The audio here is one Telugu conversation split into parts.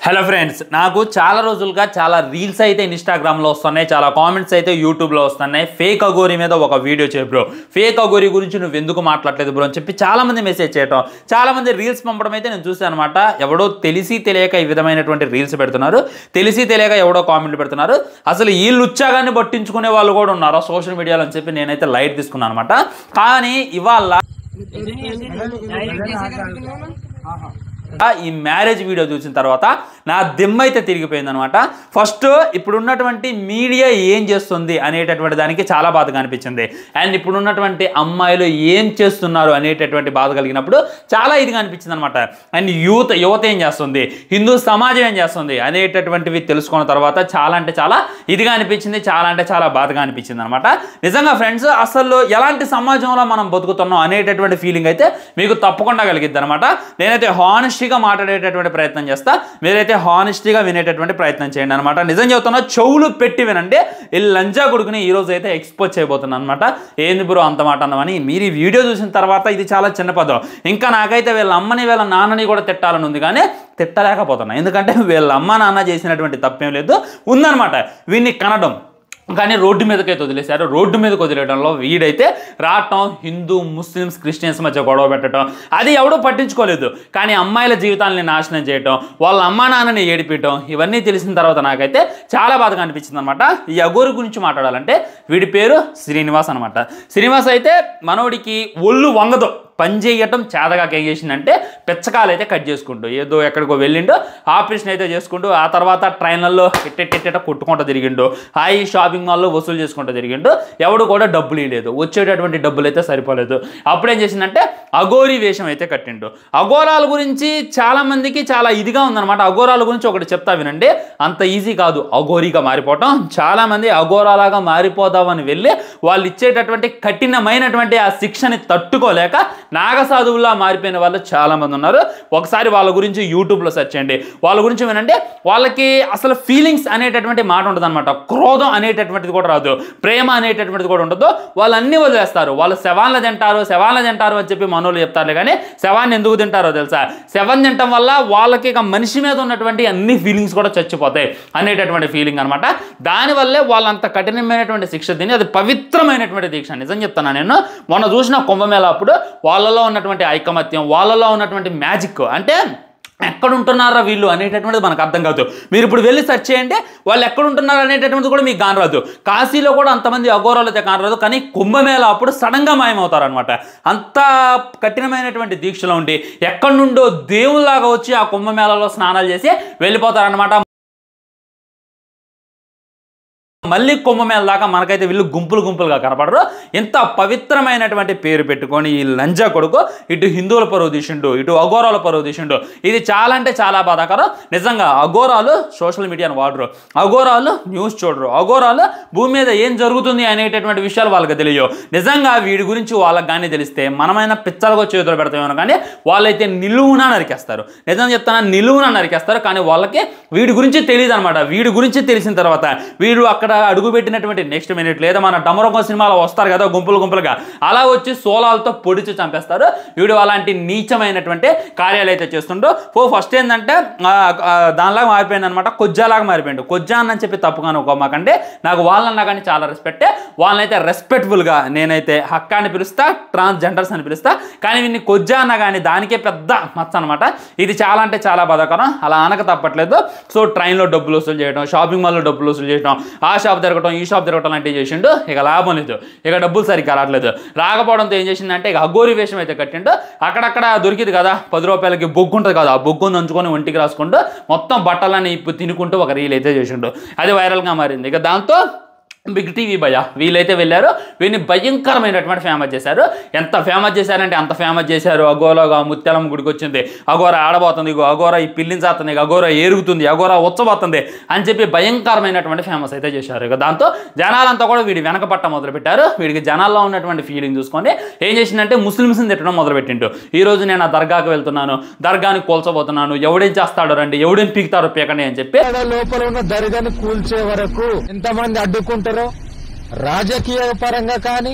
హలో ఫ్రెండ్స్, నాకు చాలా రోజులుగా చాలా రీల్స్ అయితే ఇన్స్టాగ్రామ్లో వస్తున్నాయి, చాలా కామెంట్స్ అయితే యూట్యూబ్లో వస్తున్నాయి. ఫేక్ అఘోరీ మీద ఒక వీడియో చేయ బ్రో, ఫేక్ అఘోరీ గురించి నువ్వు ఎందుకు మాట్లాడలేదు బ్రో అని చెప్పి చాలామంది మెసేజ్ చేయటం, చాలామంది రీల్స్ పంపడం అయితే నేను చూసాను అనమాట. ఎవడో తెలిసి తెలియక ఈ విధమైనటువంటి రీల్స్ పెడుతున్నారు, తెలిసి తెలియక ఎవడో కామెంట్లు పెడుతున్నారు. అసలు ఈ లుచ్చాగాన్ని పట్టించుకునే వాళ్ళు కూడా ఉన్నారు సోషల్ మీడియాలో అని చెప్పి నేనైతే లైట్ తీసుకున్నాను అనమాట. కానీ ఇవాళ ఈ మ్యారేజ్ వీడియో చూసిన తర్వాత నా దిమ్మ అయితే తిరిగిపోయింది అనమాట. ఫస్ట్ ఇప్పుడున్నటువంటి మీడియా ఏం చేస్తుంది అనేటటువంటి దానికి చాలా బాధగా అనిపించింది. అండ్ ఇప్పుడున్నటువంటి అమ్మాయిలు ఏం చేస్తున్నారు అనేటటువంటి బాధ కలిగినప్పుడు చాలా ఇదిగా అనిపించింది అనమాట. అండ్ యువత ఏం చేస్తుంది, హిందూ సమాజం ఏం చేస్తుంది అనేటటువంటివి తెలుసుకున్న తర్వాత చాలా అంటే చాలా ఇదిగా అనిపించింది, చాలా అంటే చాలా బాధగా అనిపించింది అనమాట. నిజంగా ఫ్రెండ్స్, అసలు ఎలాంటి సమాజంలో మనం బతుకుతున్నాం అనేటటువంటి ఫీలింగ్ అయితే మీకు తప్పకుండా కలిగిద్ది అనమాట. నేనైతే హానెస్ట్గా మాట్లాడేటటువంటి ప్రయత్నం చేస్తా, మీరైతే హానెస్ట్గా వినేటటువంటి ప్రయత్నం చేయండి అనమాట. నిజం చెబుతున్నా, చెవులు పెట్టి వినండి. ఈ లంజా కొడుకుని ఈరోజు అయితే ఎక్స్పోజ్ చేయబోతున్నాను అనమాట. ఏంది బ్రో అంత మాట అన్నమని. మీరు ఈ వీడియో చూసిన తర్వాత ఇది చాలా చిన్న పదం, ఇంకా నాకైతే వీళ్ళ అమ్మని వీళ్ళ నాన్నని కూడా తిట్టాలని ఉంది, కానీ తిట్టలేకపోతున్నా. ఎందుకంటే వీళ్ళ అమ్మ నాన్న చేసినటువంటి తప్పేం లేదు, ఉందన్నమాట వీడిని కనడం. కానీ రోడ్డు మీదకైతే వదిలేశారు. రోడ్డు మీదకి వదిలేయడంలో వీడైతే రావటం, హిందూ ముస్లిమ్స్ క్రిస్టియన్స్ మధ్య గొడవ పెట్టడం, అది ఎవడో పట్టించుకోలేదు. కానీ అమ్మాయిల జీవితాలని నాశనం చేయటం, వాళ్ళ అమ్మా నాన్నని ఏడిపించడం, ఇవన్నీ తెలిసిన తర్వాత నాకైతే చాలా బాధగా అనిపించింది అనమాట. ఈ అఘోరి గురించి మాట్లాడాలంటే వీడి పేరు శ్రీనివాస్ అనమాట. శ్రీనివాస్ అయితే మనోడికి ఒళ్ళు వంగదు, పని చేయటం చేతగా ఏం చేసిందంటే పిచ్చకాలు అయితే కట్ చేసుకుంటూ ఏదో ఎక్కడికో వెళ్ళిండో, ఆపరేషన్ అయితే చేసుకుంటూ, ఆ తర్వాత ట్రైన్లలో ఎట్టెట్ట కొట్టుకుంటూ తిరిగిండు, హాయి షాపింగ్ మాల్లో వసూలు చేసుకుంటూ తిరిగిండు. ఎవడు కూడా డబ్బులు ఇవ్వలేదు, వచ్చేటటువంటి డబ్బులు అయితే సరిపోలేదు. అప్పుడేం చేసిందంటే అఘోరీ వేషం అయితే కట్టిండు. అఘోరాల గురించి చాలామందికి చాలా ఇదిగా ఉందన్నమాట. అఘోరాల గురించి ఒకటి చెప్తా వినండి. అంత ఈజీ కాదు అఘోరీగా మారిపోవటం. చాలామంది అఘోరాలాగా మారిపోదామని వెళ్ళి వాళ్ళు ఇచ్చేటటువంటి కఠినమైనటువంటి ఆ శిక్షని తట్టుకోలేక నాగసాధువులా మారిపోయిన వాళ్ళు చాలామంది ఉన్నారు. ఒకసారి వాళ్ళ గురించి యూట్యూబ్లో సెర్చ్ చేయండి, వాళ్ళ గురించి వినండి. వాళ్ళకి అసలు ఫీలింగ్స్ అనేటటువంటి మాట ఉండదు అనమాట. క్రోధం అనేటటువంటిది కూడా రాదు, ప్రేమ అనేటటువంటిది కూడా ఉండదు. వాళ్ళు అన్నీ వదిలేస్తారు. వాళ్ళు శవాలను తింటారు అని చెప్పి మనోళ్ళు చెప్తారు, కానీ శవాన్ని ఎందుకు తింటారో తెలుసా? శవం తినటం వల్ల వాళ్ళకి ఇక మనిషి మీద ఉన్నటువంటి అన్ని ఫీలింగ్స్ కూడా చచ్చిపోతాయి అనేటటువంటి ఫీలింగ్ అనమాట. దానివల్లే వాళ్ళంత కఠినమైనటువంటి శిక్ష తిని, అది పవిత్రమైనటువంటి దీక్ష. నిజం చెప్తాను, నేను మొన్న చూసిన కుంభమేళ అప్పుడు వాళ్ళలో ఉన్నటువంటి ఐకమత్యం, వాళ్ళలో ఉన్నటువంటి మ్యాజిక్, అంటే ఎక్కడుంటున్నారా వీళ్ళు అనేటటువంటిది మనకు అర్థం కాదు. మీరు ఇప్పుడు వెళ్ళి సెర్చ్ చేయండి, వాళ్ళు ఎక్కడుంటున్నారు అనేటటువంటిది కూడా మీకు కానరాదు. కాశీలో కూడా అంతమంది అఘోరాలు అయితే కానరాదు, కానీ కుంభమేళ అప్పుడు సడన్గా మాయమవుతారు అనమాట. అంత కఠినమైనటువంటి దీక్షలో ఉండి ఎక్కడి నుండో దేవుళ్ళలాగా వచ్చి ఆ కుంభమేళలో స్నానాలు చేసి వెళ్ళిపోతారనమాట. మళ్ళీ కుంభమేళ దాకా మనకైతే వీళ్ళు గుంపులుగా కనపడరు. ఎంత పవిత్రమైనటువంటి పేరు పెట్టుకొని ఈ లంజా కొడుకు ఇటు హిందువుల పరువు తీసిండు, ఇటు అఘోరాల పరువు తీసిండు. ఇది చాలా అంటే చాలా బాధాకరం. నిజంగా అఘోరాలు సోషల్ మీడియాను వాడరు, అఘోరాలు న్యూస్ చూడరు, అఘోరాలు భూమి మీద ఏం జరుగుతుంది అనేటటువంటి విషయాలు వాళ్ళకి తెలియవు. నిజంగా వీడి గురించి వాళ్ళకి కానీ తెలిస్తే మనమైనా పిచ్చలుగా చేతులు పెడతామేమో, కానీ వాళ్ళైతే నిలువునా నరికేస్తారు. నిజం చెప్తాను, నిలువునా నరికేస్తారు. కానీ వాళ్ళకి వీడి గురించి తెలియదు అనమాట. వీడి గురించి తెలిసిన తర్వాత వీడు అక్కడ అడుగు పెట్టినటువంటి నెక్స్ట్ మినిట్ లేదా మన డమరొక సినిమాలో వస్తారు కదా గుంపులుగా, అలా వచ్చి సోలాలతో పొడిచి చంపేస్తారు. వీడు అలాంటి నీచమైనటువంటి కార్యాలు అయితే చేస్తుండో. ఫస్ట్ ఏంటంటే దానిలాగా మారిపోయింది అనమాట, కొజ్జాలాగా మారిపోయిండు. కొజ్జా అని చెప్పి తప్పుగాను ఒక్కమాకంటే, నాకు వాళ్ళన్నా కానీ చాలా రెస్పెక్టే. వాళ్ళనైతే రెస్పెక్ట్ఫుల్గా నేనైతే హక్క అని పిలుస్తా, ట్రాన్స్జెండర్స్ అని పిలుస్తా. కానీ వీడిని కొజ్జా అన్నా కానీ దానికే పెద్ద మచ్చ అనమాట. ఇది చాలా అంటే చాలా బాధాకరం. అలా అనక తప్పట్లేదు. సో ట్రైన్లో డబ్బులు వసూలు చేయడం, షాపింగ్ మాల్లో డబ్బులు వసూలు చేయడం, ఆ షాప్ తిరగటం, ఈ షాప్ తిరగటం లాంటివి చేసిండు. ఇక లాభం లేదు, ఇక డబ్బులు సరిగ్గా రావట్లేదు. రాకపోవడంతో ఏం చేసిందంటే ఇక అఘోరీ వేషం అయితే కట్టిండు. అక్కడక్కడ దొరికింది కదా 10 రూపాయలకి బొగ్గు ఉంటుంది కదా, ఆ బొగ్గును నంచుకొని ఒంటికి రాసుకుంటూ మొత్తం బట్టలని తినుకుంటూ ఒక రీల్ అయితే చేసిండు. అది వైరల్గా మారింది. ఇక దాంతో బిగ్ టీవీ భయ వీళ్ళైతే వెళ్ళారు, వీళ్ళని భయంకరమైనటువంటి ఫేమస్ చేశారు. ఎంత ఫేమస్ చేశారంటే అంత ఫేమస్ చేశారు. అఘోరగా ముత్యాలమ్మ గుడికి వచ్చింది, అఘోర ఆడబోతుంది, అఘోర ఈ పిల్లిని చేస్తుంది, అఘోర ఏరుగుతుంది, అఘోర ఉచ్చబోతుంది అని చెప్పి భయంకరమైనటువంటి ఫేమస్ అయితే చేశారు. ఇక దాంతో జనాలంతా కూడా వీడి వెనకపట్ట మొదలుపెట్టారు. వీడికి జనాల్లో ఉన్నటువంటి ఫీలింగ్ చూసుకొని ఏం చేసిందంటే ముస్లిమ్స్ని తిట్టడం మొదలుపెట్టిండు. ఈరోజు నేను ఆ దర్గాకు వెళ్తున్నాను, దర్గాని కూల్చబోతున్నాను, ఎవడేం చేస్తాడో రండి, ఎవడేం పీకుతారో పీకండి అని చెప్పి లోపల ఉన్న దర్గాని కూల్చే వరకు ఎంతమంది అడ్డుకుంటారు రాజకీయ పరంగా కానీ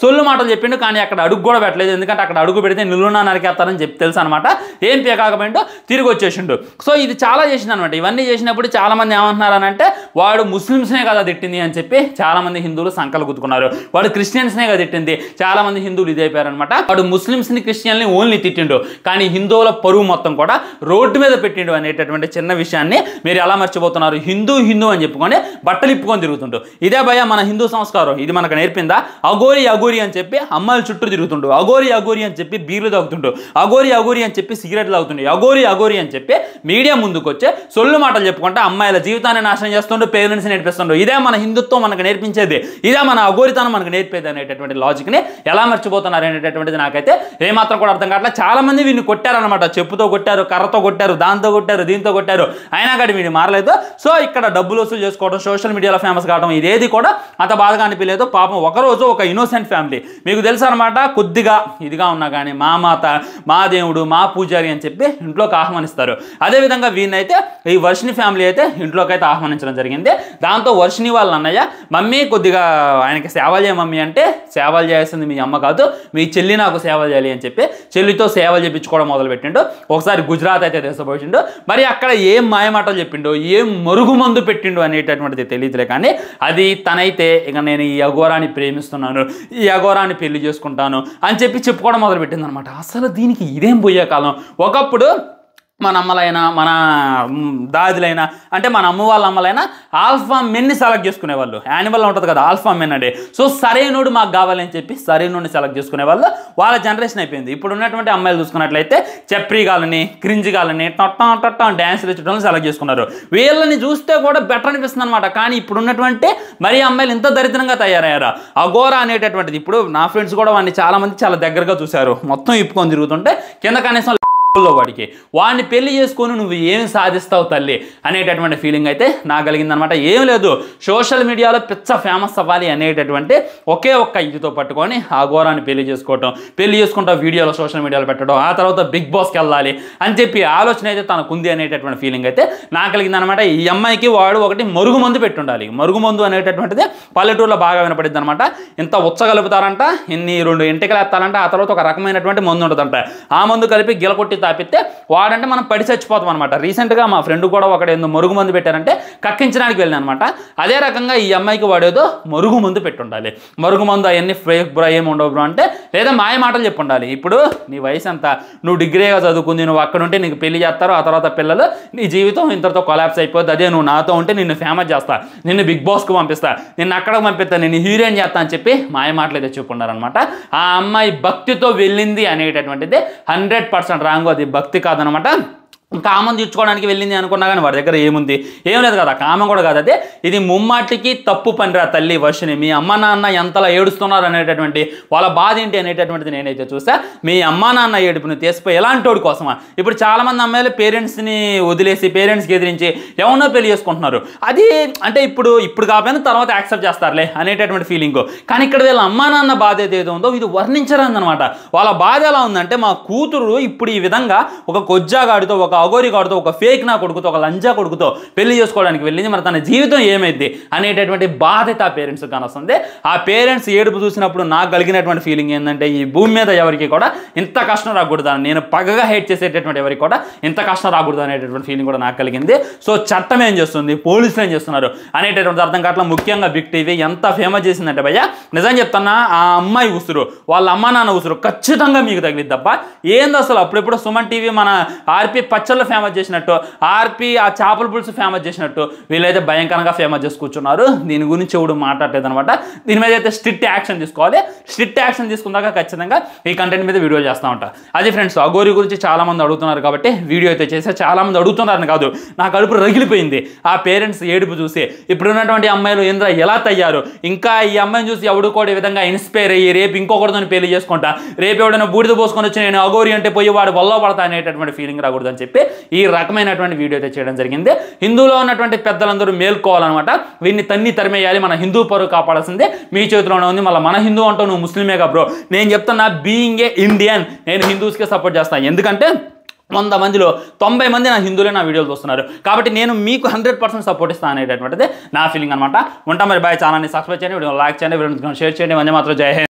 సొల్లు మాటలు చెప్పిండు, కానీ అక్కడ అడుగు కూడా పెట్టలేదు. ఎందుకంటే అక్కడ అడుగు పెడితే నిలువునా నరికేస్తారని చెప్పి తెలుసు అనమాట. ఏం కాకపోయింటో తిరిగి వచ్చేసిండు. సో ఇది చాలా చేసింది అనమాట. ఇవన్నీ చేసినప్పుడు చాలా మంది ఏమంటున్నారనంటే వాడు ముస్లిమ్స్నే కదా తిట్టింది అని చెప్పి చాలా మంది హిందువులు సంకలు గుద్దుకున్నారు. వాడు క్రిస్టియన్స్నే కదా తిట్టింది, చాలా మంది హిందువులు ఇది అయిపోయారనమాట. వాడు ముస్లిమ్స్ని క్రిస్టియన్ని ఓన్లీ తిట్టిండు, కానీ హిందువుల పరువు మొత్తం కూడా రోడ్డు మీద పెట్టిండు అనేటటువంటి చిన్న విషయాన్ని మీరు ఎలా మర్చిపోతున్నారు? హిందూ హిందూ అని చెప్పుకొని బట్టలు ఇప్పుకొని తిరుగుతుండు. ఇదే భయ మన హిందూ సంస్కారం, ఇది మనకు నేర్పిందా? అఘోరి అఘోరి అని చెప్పి అమ్మాయిల చుట్టూ తిరుగుతుండు, అఘోరి అఘోరి అని చెప్పి బీర్లు తాగుతుండు, అఘోరి అఘోరి అని చెప్పి సిగరెట్లు తాగుతుండు, అఘోరి అఘోరి అని చెప్పి మీడియా ముందుకు వచ్చే సొల్లు మాటలు చెప్పుకుంటే అమ్మాయిల జీవితాన్ని నాశనం చేస్తుండు, పేరెంట్స్ నేర్పిస్తుండు. ఇదే మన హిందుత్వం మనకు నేర్పించేది, ఇదే మన అఘోరితనం మనకు నేర్పేది అనేటటువంటి లాజిక్ని ఎలా మర్చిపోతున్నారు అనేటటువంటిది నాకైతే ఏమాత్రం కూడా అర్థం కావట్లేదు. చాలా మంది వీడిని కొట్టారనమాట, చెప్పుతో కొట్టారు, కర్రతో కొట్టారు, దాంతో కొట్టారు, దీంతో కొట్టారు, అయినా కానీ వీడిని మారలేదు. సో ఇక్కడ డబ్బులు వసూలు చేసుకోవడం, సోషల్ మీడియాలో ఫేమస్ కావడం, ఇదేది కూడా అంత బాధగా అనిపించలేదు. పాపం ఒకరోజు ఒక ఇన్నోసెంట్ ఫ్యామిలీ, మీకు తెలుసు అనమాట, కొద్దిగా ఇదిగా ఉన్నా కానీ మా మాత, మా దేవుడు, మా పూజారి అని చెప్పి ఇంట్లోకి ఆహ్వానిస్తారు. అదేవిధంగా వీరినైతే ఈ వర్షిని ఫ్యామిలీ అయితే ఇంట్లోకి అయితే ఆహ్వానించడం జరిగింది. దాంతో వర్షిని వాళ్ళ అన్నయ్య, మమ్మీ కొద్దిగా ఆయనకి సేవలు చేయ మమ్మీ అంటే, సేవలు చేయాల్సింది మీ అమ్మ కాదు, మీ చెల్లి నాకు సేవలు చేయాలి అని చెప్పి చెల్లితో సేవలు చేయించుకోవడం మొదలుపెట్టిండు. ఒకసారి గుజరాత్ అయితే తీసుకుపోయిండు. మరి అక్కడ ఏం మాయమాటలు చెప్పిండు, ఏం మరుగు మందు పెట్టిండు అనేటటువంటిది తెలియదులే, కానీ అది తనైతే ఇక నేను ఈ అఘోరాన్ని ప్రేమిస్తున్నాను, ఈ అఘోరాన్ని పెళ్లి చేసుకుంటాను అని చెప్పి చెప్పుకోవడం మొదలుపెట్టింది అనమాట. అసలు దీనికి ఇదేం పోయే కాలం. ఒకప్పుడు మన అమ్మలైనా మన దాదులైనా అంటే మన అమ్మ వాళ్ళ అమ్మలైనా ఆల్ఫా మెన్ని సెలెక్ట్ చేసుకునేవాళ్ళు. యానిమల్ ఉంటుంది కదా ఆల్ఫా మెన్ అంటే, సో సరైనోడు మాకు కావాలని చెప్పి సరైనోడిని సెలెక్ట్ చేసుకునేవాళ్ళు. వాళ్ళ జనరేషన్ అయిపోయింది. ఇప్పుడు ఉన్నటువంటి అమ్మాయిలు చూసుకున్నట్లయితే చప్రీగాలని, క్రింజిగాలని, టొట్టా డ్యాన్సులు ఇచ్చడం సెలెక్ట్ చేసుకున్నారు. వీళ్ళని చూస్తే కూడా బెటర్ అనిపిస్తుంది అనమాట. కానీ ఇప్పుడు ఉన్నటువంటి మరి అమ్మాయిలు ఇంత దరిద్రంగా తయారయ్యారా? అఘోరా అనేటటువంటిది ఇప్పుడు నా ఫ్రెండ్స్ కూడా వాడిని చాలా మంది చాలా దగ్గరగా చూశారు. మొత్తం ఇప్పుకొని తిరుగుతుంటే కింద కనీసం వాడికి వాడిని పెళ్లి చేసుకొని నువ్వు ఏం సాధిస్తావు తల్లి అనేటటువంటి ఫీలింగ్ అయితే నాకు కలిగిందనమాట. ఏం లేదు, సోషల్ మీడియాలో పిచ్చ ఫేమస్ అవ్వాలి అనేటటువంటి ఒకే ఒక్క ఇదితో పట్టుకొని ఆ ఘోరాన్ని పెళ్లి చేసుకుంటా వీడియోలో సోషల్ మీడియాలో పెట్టడం, ఆ తర్వాత బిగ్ బాస్కి వెళ్ళాలి అని చెప్పి ఆలోచన అయితే తనకుంది అనేటటువంటి ఫీలింగ్ అయితే నాకు కలిగిందనమాట. ఈ అమ్మాయికి వాడు ఒకటి మరుగు మందు పెట్టుండాలి. మరుగు మందు అనేటటువంటిది పల్లెటూరులో బాగా వినపడిద్ది అనమాట. ఇంత ఉచ్చగలుపుతారంట, ఇన్ని 2 ఎంటికలు ఎత్తాలంట, ఆ తర్వాత ఒక రకమైనటువంటి మందు ఉంటుందంట. ఆ మందు కలిపి గిలకొట్టి తాపితే వాడంటే మనం పడి చచ్చిపోతాం అనమాట. రీసెంట్గా మా ఫ్రెండ్ కూడా ఒకటి ఏందో మరుగు మందు పెట్టారంటే కక్కించడానికి వెళ్ళిన అనమాట. అదే రకంగా ఈ అమ్మాయికి వాడేదో మరుగు మందు పెట్టుండాలి. మరుగు మందు అవన్నీ ఫేక్ బ్రో ఏమి ఉండవు బ్రో అంటే, లేదా మాయ మాటలు చెప్పుండాలి. ఇప్పుడు నీ వయసు ఎంత, నువ్వు డిగ్రీగా చదువుకుంది, నువ్వు అక్కడ ఉంటే నీకు పెళ్లి చేస్తారు, ఆ తర్వాత పిల్లలు, నీ జీవితం ఇంతతో కొలాప్స్ అయిపోద్ది. అదే నువ్వు నాతో ఉంటే నిన్ను ఫేమస్ చేస్తా, నిన్ను బిగ్ బాస్కి పంపిస్తా, నిన్ను అక్కడికి పంపిస్తా, నిన్ను హీరోయిన్ చేస్తా అని చెప్పి మాయ మాటలు అయితే చెప్పుకున్నారనమాట. ఆ అమ్మాయి భక్తితో వెళ్ళింది అనేటటువంటిది 100% రాంగ్. అది భక్తి కాదనమాట. కామం తీర్చుకోవడానికి వెళ్ళింది అనుకున్నా కానీ వాడి దగ్గర ఏముంది, ఏం లేదు కదా, కామం కూడా కాదు. అదే ఇది ముమ్మాటికి తప్పు పనిరా తల్లి వర్షిని. మీ అమ్మ నాన్న ఎంతలా ఏడుస్తున్నారు అనేటటువంటి వాళ్ళ బాధ ఏంటి అనేటటువంటిది నేనైతే చూసా. మీ అమ్మ నాన్న ఏడుపుని తీసిపోయి ఎలాంటి వాడి కోసమా? ఇప్పుడు చాలామంది అమ్మాయిలు పేరెంట్స్ని వదిలేసి, పేరెంట్స్కి ఎదిరించి ఎవరినో పెళ్లి చేసుకుంటున్నారు. అది అంటే ఇప్పుడు కాకపోయినా తర్వాత యాక్సెప్ట్ చేస్తారులే అనేటటువంటి ఫీలింగ్. కానీ ఇక్కడ వీళ్ళ అమ్మా నాన్న బాధ ఏదైతే ఉందో ఇది వర్ణించరాదనమాట. వాళ్ళ బాధ ఎలా ఉందంటే, మా కూతురు ఇప్పుడు ఈ విధంగా ఒక కొజ్జాగాడితో, ఒక అఘోరి గాడితో, ఒక ఫేక్ నా కొడుకుతో, ఒక లంజా కొడుకుతో పెళ్లి చేసుకోవడానికి వెళ్ళింది. మరి తన జీవితం ఏమైంది అనేటటువంటి బాధ్యత ఆ పేరెంట్స్ కానొస్తుంది. ఆ పేరెంట్స్ ఏడుపు చూసినప్పుడు నాకు కలిగినటువంటి ఫీలింగ్ ఏంటంటే, ఈ భూమి మీద ఎవరికి కూడా ఇంత కష్టం రాకూడదు, నేను పగగా హేట్ చేసేటటువంటి ఎవరికి కూడా ఇంత కష్టం రాకూడదు అనేటటువంటి ఫీలింగ్ కూడా నాకు కలిగింది. సో చట్టం ఏం చేస్తుంది, పోలీసులు ఏం చేస్తున్నారు అనేటటువంటి అర్థం కావట్లా. ముఖ్యంగా బిగ్ టీవీ ఎంత ఫేమస్ చేసిందంటే భయ్య, నిజం చెప్తున్నా, ఆ అమ్మాయి ఉసురు, వాళ్ళ అమ్మ నాన్న ఉసురు ఖచ్చితంగా మీకు తగిలిద్ది తప్ప ఏంది అసలు. అప్పుడెప్పుడు సుమన్ టీవీ మన ఆర్పి పచ్చళ్ళు ఫేమస్ చేసినట్టు, ఆర్పి ఆ చేపల పులుసు ఫేమస్ చేసినట్టు వీళ్ళైతే భయంకరంగా ఫేమస్ చేసి కూర్చున్నారు. దీని గురించి ఎవడు మాట్లాడలేదు అనమాట. దీని మీద అయితే స్ట్రిక్ట్ యాక్షన్ తీసుకోవాలి. స్ట్రిక్ట్ యాక్షన్ తీసుకున్నాక ఖచ్చితంగా ఈ కంటెంట్ మీద వీడియో చేస్తూ ఉంటా. అది ఫ్రెండ్స్, అఘోరి గురించి చాలా మంది అడుగుతున్నారు కాబట్టి వీడియో అయితే చేస్తే, చాలా మంది అడుగుతున్నారని కాదు, నా కడుపు రగిలిపోయింది ఆ పేరెంట్స్ ఏడుపు చూసి. ఇప్పుడు ఉన్నటువంటి అమ్మాయిలు ఏంద్రా ఎలా తయ్యారు, ఇంకా ఈ అమ్మాయిని చూసి ఎవడు కూడా ఈ విధంగా ఇన్స్పైర్ అయ్యి రేపు ఇంకొకరితో పెళ్లి చేసుకుంటా, రేపు ఎవడైనా బూడిద పోసుకొని వచ్చి నేను అఘోరి అంటే పోయి వాడు వల్ల పడతా అనేటటువంటి ఫీలింగ్ రాకూడదు అని చెప్పి ఈ రకమైనటువంటి వీడియో అయితే చేయడం జరిగింది. హిందూలో ఉన్నటువంటి పెద్దలందరూ మేల్కోవాలన్నమాట. వీడిని తరిమేయాలి. మన హిందూ పరువు కాపాడాల్సిందే మీ చేతిలోనే ఉంది. మళ్ళీ మన హిందూ అంటూ నువ్వు ముస్లిమేగా బ్రో. నేను చెప్తున్నా, బీయింగ్ ఏ ఇండియన్ నేను హిందూస్కే సపోర్ట్ చేస్తాను. ఎందుకంటే 100 మందిలో 90 మంది నా హిందువులే నా వీడియోలు చూస్తున్నారు కాబట్టి నేను మీకు 100% సపోర్ట్ ఇస్తాను అనేటటువంటిది నా ఫీలింగ్ అనమాట. ఉంటా మరి, బాయ్. ఛానల్ని సబ్స్క్రైబ్ చేయండి, వీడియో లైక్ చేయండి, వీడియో షేర్ చేయండి. వందే మాత్రం జై హింద్.